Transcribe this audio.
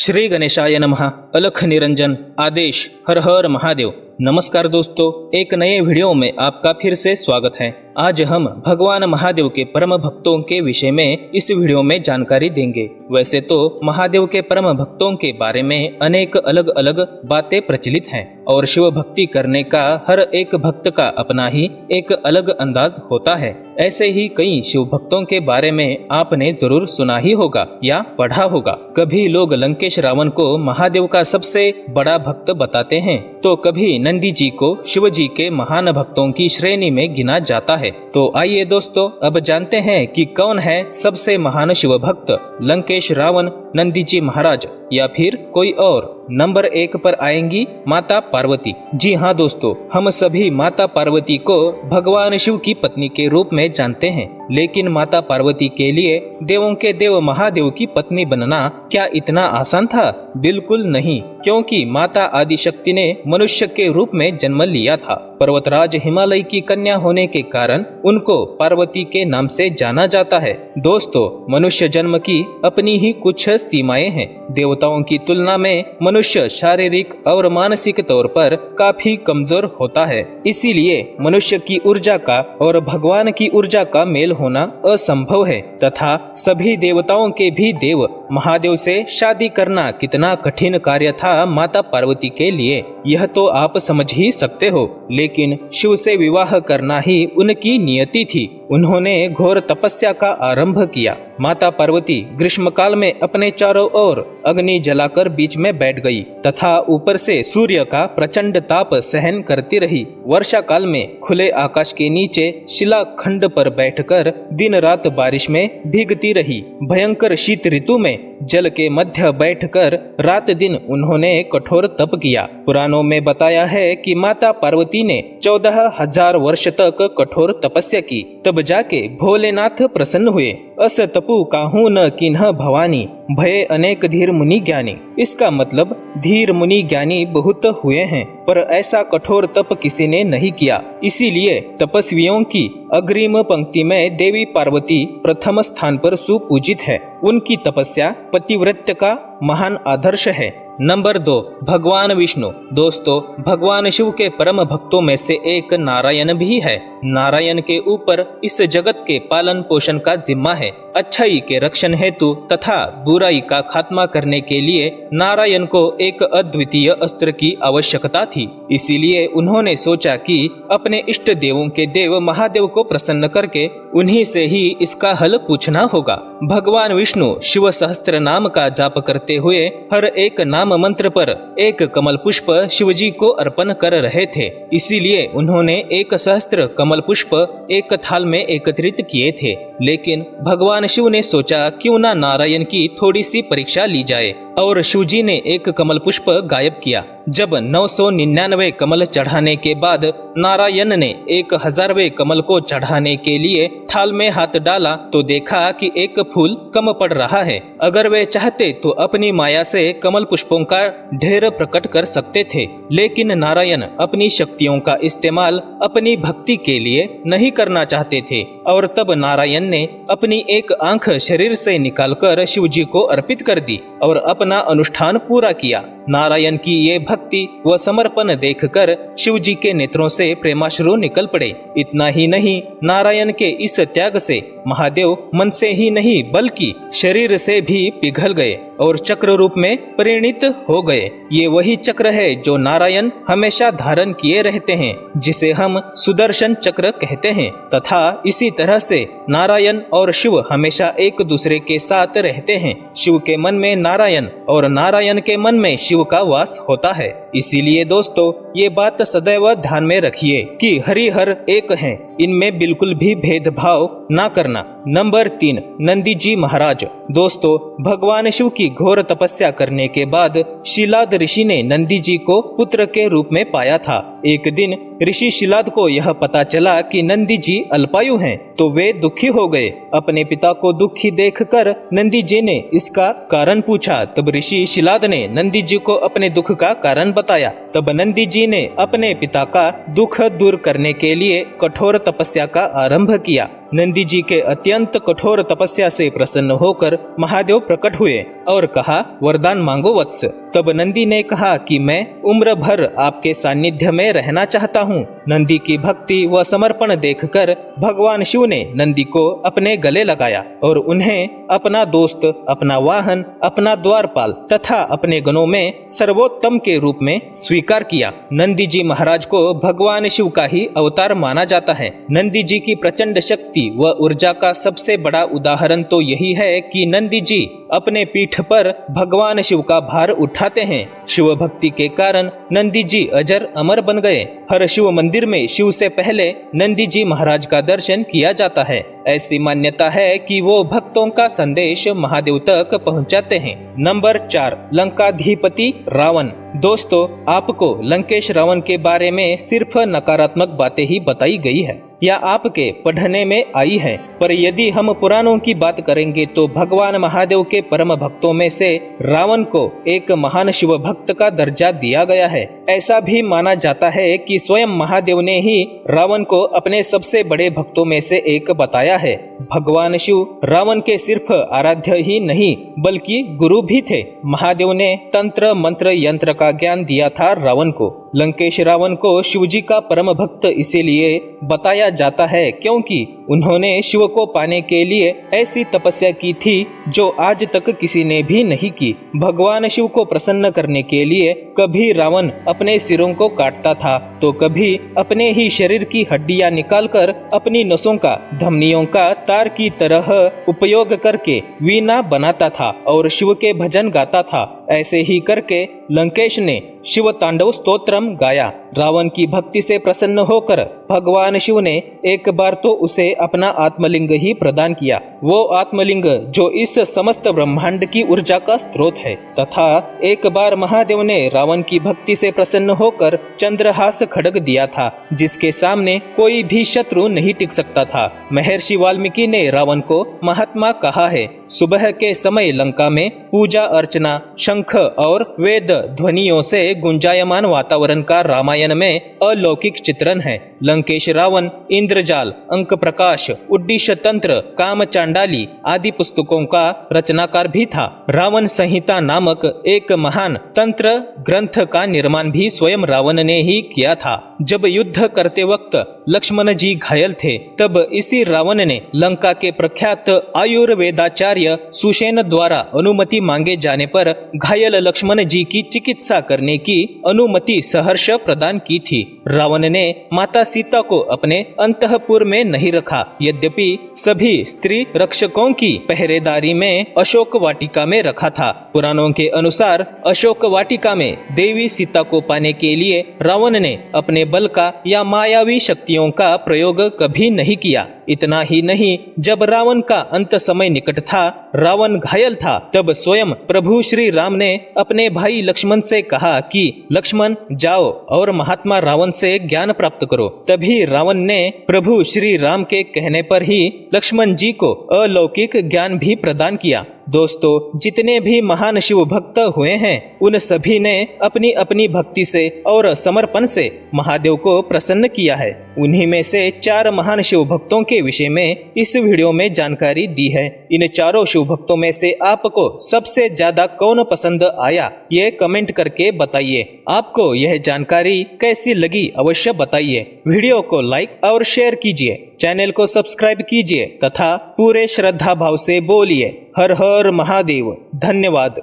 श्री गणेशाय नमः। अलख निरंजन आदेश। हर हर महादेव। नमस्कार दोस्तों, एक नए वीडियो में आपका फिर से स्वागत है। आज हम भगवान महादेव के परम भक्तों के विषय में इस वीडियो में जानकारी देंगे। वैसे तो महादेव के परम भक्तों के बारे में अनेक अलग अलग बातें प्रचलित हैं और शिव भक्ति करने का हर एक भक्त का अपना ही एक अलग अंदाज होता है। ऐसे ही कई शिव भक्तों के बारे में आपने जरूर सुना ही होगा या पढ़ा होगा। कभी लोग लंकेश रावण को महादेव का सबसे बड़ा भक्त बताते हैं, तो कभी नंदी जी को शिव जी के महान भक्तों की श्रेणी में गिना जाता है। तो आइए दोस्तों, अब जानते हैं कि कौन है सबसे महान शिव भक्त, लंकेश रावण, नंदी जी महाराज या फिर कोई और। नंबर 1 पर आएंगी माता पार्वती। जी हाँ दोस्तों, हम सभी माता पार्वती को भगवान शिव की पत्नी के रूप में जानते हैं, लेकिन माता पार्वती के लिए देवों के देव महादेव की पत्नी बनना क्या इतना आसान था? बिल्कुल नहीं, क्योंकि माता आदिशक्ति ने मनुष्य के रूप में जन्म लिया था। पर्वतराज हिमालय की कन्या होने के कारण उनको पार्वती के नाम से जाना जाता है। दोस्तों, मनुष्य जन्म की अपनी ही कुछ सीमाएं हैं। देवताओं की तुलना में मनुष्य शारीरिक और मानसिक तौर पर काफी कमजोर होता है। इसीलिए मनुष्य की ऊर्जा का और भगवान की ऊर्जा का मेल होना असंभव है तथा सभी देवताओं के भी देव महादेव से शादी करना कितना कठिन कार्य था माता पार्वती के लिए, यह तो आप समझ ही सकते हो। लेकिन शिव से विवाह करना ही उनकी नियति थी। उन्होंने घोर तपस्या का आरंभ किया। माता पार्वती ग्रीष्म काल में अपने चारों ओर अग्नि जलाकर बीच में बैठ गई तथा ऊपर से सूर्य का प्रचंड ताप सहन करती रही। वर्षा काल में खुले आकाश के नीचे शिला खंड पर बैठकर दिन रात बारिश में भीगती रही। भयंकर शीत ऋतु में जल के मध्य बैठकर रात दिन उन्होंने कठोर तप किया। पुराणों में बताया है कि माता पार्वती ने 14,000 वर्ष तक कठोर तपस्या की, तब जाके भोलेनाथ प्रसन्न हुए। अस तपु काहू न किन्ह भवानी, भय अनेक धीर मुनि ज्ञानी। इसका मतलब धीर मुनि ज्ञानी बहुत हुए हैं, पर ऐसा कठोर तप किसी ने नहीं किया। इसीलिए तपस्वियों की अग्रिम पंक्ति में देवी पार्वती प्रथम स्थान पर सुपूजित है। उनकी तपस्या पतिव्रत्य का महान आदर्श है। नंबर 2, भगवान विष्णु। दोस्तों, भगवान शिव के परम भक्तों में से एक नारायण भी है। नारायण के ऊपर इस जगत के पालन पोषण का जिम्मा है। अच्छाई के रक्षण हेतु तथा बुराई का खात्मा करने के लिए नारायण को एक अद्वितीय अस्त्र की आवश्यकता थी। इसीलिए उन्होंने सोचा कि अपने इष्ट देवों के देव महादेव को प्रसन्न करके उन्हीं से ही इसका हल पूछना होगा। भगवान विष्णु शिव सहस्त्र नाम का जाप करते हुए हर एक नाम मंत्र पर एक कमल पुष्प शिव जी को अर्पण कर रहे थे। इसीलिए उन्होंने एक सहस्त्र कमल पुष्प एक थाल में एकत्रित किए थे। लेकिन भगवान शिव ने सोचा क्यों ना नारायण की थोड़ी सी परीक्षा ली जाए, और शिव जी ने एक कमल पुष्प गायब किया। जब 999 कमल चढ़ाने के बाद नारायण ने 1000वें कमल को चढ़ाने के लिए थाल में हाथ डाला तो देखा कि एक फूल कम पड़ रहा है। अगर वे चाहते तो अपनी माया से कमल पुष्पों का ढेर प्रकट कर सकते थे, लेकिन नारायण अपनी शक्तियों का इस्तेमाल अपनी भक्ति के लिए नहीं करना चाहते थे। और तब नारायण ने अपनी एक आंख शरीर से निकालकर शिव जी को अर्पित कर दी और अपना अनुष्ठान पूरा किया। नारायण की ये भक्ति व समर्पण देखकर शिव जी के नेत्रों से प्रेमाश्रु निकल पड़े। इतना ही नहीं, नारायण के इस त्याग से महादेव मन से ही नहीं बल्कि शरीर से भी पिघल गए और चक्र रूप में परिणित हो गए। ये वही चक्र है जो नारायण हमेशा धारण किए रहते हैं, जिसे हम सुदर्शन चक्र कहते हैं। तथा इसी तरह से नारायण और शिव हमेशा एक दूसरे के साथ रहते हैं। शिव के मन में नारायण और नारायण के मन में शिव का वास होता है। इसीलिए दोस्तों, ये बात सदैव ध्यान में रखिए कि हरिहर एक हैं, इनमें बिल्कुल भी भेदभाव ना करना। नंबर 3, नंदी जी महाराज। दोस्तों, भगवान शिव की घोर तपस्या करने के बाद शिलाद ऋषि ने नंदी जी को पुत्र के रूप में पाया था। एक दिन ऋषि शिलाद को यह पता चला कि नंदी जी अल्पायु हैं, तो वे दुखी हो गए। अपने पिता को दुखी देखकर नंदी जी ने इसका कारण पूछा। तब ऋषि शिलाद ने नंदी जी को अपने दुख का कारण बताया। तब नंदी जी ने अपने पिता का दुख दूर करने के लिए कठोर तपस्या का आरंभ किया। नंदी जी के अत्यंत कठोर तपस्या से प्रसन्न होकर महादेव प्रकट हुए और कहा, वरदान मांगो वत्स। तब नंदी ने कहा कि मैं उम्र भर आपके सानिध्य में रहना चाहता हूँ। नंदी की भक्ति व समर्पण देखकर भगवान शिव ने नंदी को अपने गले लगाया और उन्हें अपना दोस्त, अपना वाहन, अपना द्वारपाल तथा अपने गणों में सर्वोत्तम के रूप में स्वीकार किया। नंदी जी महाराज को भगवान शिव का ही अवतार माना जाता है। नंदी जी की प्रचंड शक्ति व ऊर्जा का सबसे बड़ा उदाहरण तो यही है कि नंदी जी अपने पीठ पर भगवान शिव का भार उठाते हैं। शिव भक्ति के कारण नंदी जी अजर अमर बन गए। हर शिव मंदिर में शिव से पहले नंदी जी महाराज का दर्शन किया जाता है। ऐसी मान्यता है कि वो भक्तों का संदेश महादेव तक पहुंचाते हैं। नंबर 4, लंकाधिपति रावण। दोस्तों, आपको लंकेश रावण के बारे में सिर्फ नकारात्मक बातें ही बताई गई है या आपके पढ़ने में आई है, पर यदि हम पुराणों की बात करेंगे तो भगवान महादेव के परम भक्तों में से रावण को एक महान शिव भक्त का दर्जा दिया गया है। ऐसा भी माना जाता है कि स्वयं महादेव ने ही रावण को अपने सबसे बड़े भक्तों में से एक बताया है। भगवान शिव रावण के सिर्फ आराध्य ही नहीं बल्कि गुरु भी थे। महादेव ने तंत्र मंत्र यंत्र का ज्ञान दिया था रावण को। लंकेश रावण को शिवजी का परम भक्त इसीलिए बताया जाता है क्योंकि उन्होंने शिव को पाने के लिए ऐसी तपस्या की थी जो आज तक किसी ने भी नहीं की। भगवान शिव को प्रसन्न करने के लिए कभी रावण अपने सिरों को काटता था तो कभी अपने ही शरीर की हड्डियां निकालकर अपनी नसों का, धमनियों का तार की तरह उपयोग करके वीणा बनाता था और शिव के भजन गाता था। ऐसे ही करके लंकेश ने शिव तांडव स्तोत्रम गाया। रावण की भक्ति से प्रसन्न होकर भगवान शिव ने एक बार तो उसे अपना आत्मलिंग ही प्रदान किया, वो आत्मलिंग जो इस समस्त ब्रह्मांड की ऊर्जा का स्रोत है। तथा एक बार महादेव ने रावण की भक्ति से प्रसन्न होकर चंद्रहास खड्ग दिया था जिसके सामने कोई भी शत्रु नहीं टिक सकता था। महर्षि वाल्मीकि ने रावण को महात्मा कहा है। सुबह के समय लंका में पूजा अर्चना, शंख और वेद ध्वनियों से गुंजायमान वातावरण का रामायण में अलौकिक चित्रण है। लंकेश रावण इंद्रजाल, अंक प्रकाश, उड्डीश तंत्र, काम चांडाली आदि पुस्तकों का रचनाकार भी था। रावण संहिता नामक एक महान तंत्र ग्रंथ का निर्माण भी स्वयं रावण ने ही किया था। जब युद्ध करते वक्त लक्ष्मण जी घायल थे तब इसी रावण ने लंका के प्रख्यात आयुर्वेदाचार्य सुषेण द्वारा अनुमति मांगे जाने पर घायल लक्ष्मण जी की चिकित्सा करने की अनुमति सहर्ष प्रदान की थी। रावण ने माता सीता को अपने अंतःपुर में नहीं रखा, यद्यपि सभी स्त्री रक्षकों की पहरेदारी में अशोक वाटिका में रखा था। पुराणों के अनुसार अशोक वाटिका में देवी सीता को पाने के लिए रावण ने अपने बल का या मायावी शक्तियों का प्रयोग कभी नहीं किया। इतना ही नहीं, जब रावण का अंत समय निकट था, रावण घायल था, तब स्वयं प्रभु श्री राम ने अपने भाई लक्ष्मण से कहा कि लक्ष्मण जाओ और महात्मा रावण से ज्ञान प्राप्त करो। तभी रावण ने प्रभु श्री राम के कहने पर ही लक्ष्मण जी को अलौकिक ज्ञान भी प्रदान किया। दोस्तों, जितने भी महान शिव भक्त हुए हैं उन सभी ने अपनी अपनी भक्ति से और समर्पण से महादेव को प्रसन्न किया है। उन्हीं में से 4 महान शिव भक्तों के विषय में इस वीडियो में जानकारी दी है। इन चारों शिव भक्तों में से आपको सबसे ज्यादा कौन पसंद आया, ये कमेंट करके बताइए। आपको यह जानकारी कैसी लगी अवश्य बताइए। वीडियो को लाइक और शेयर कीजिए, चैनल को सब्सक्राइब कीजिए तथा पूरे श्रद्धा भाव से बोलिए हर हर महादेव। धन्यवाद।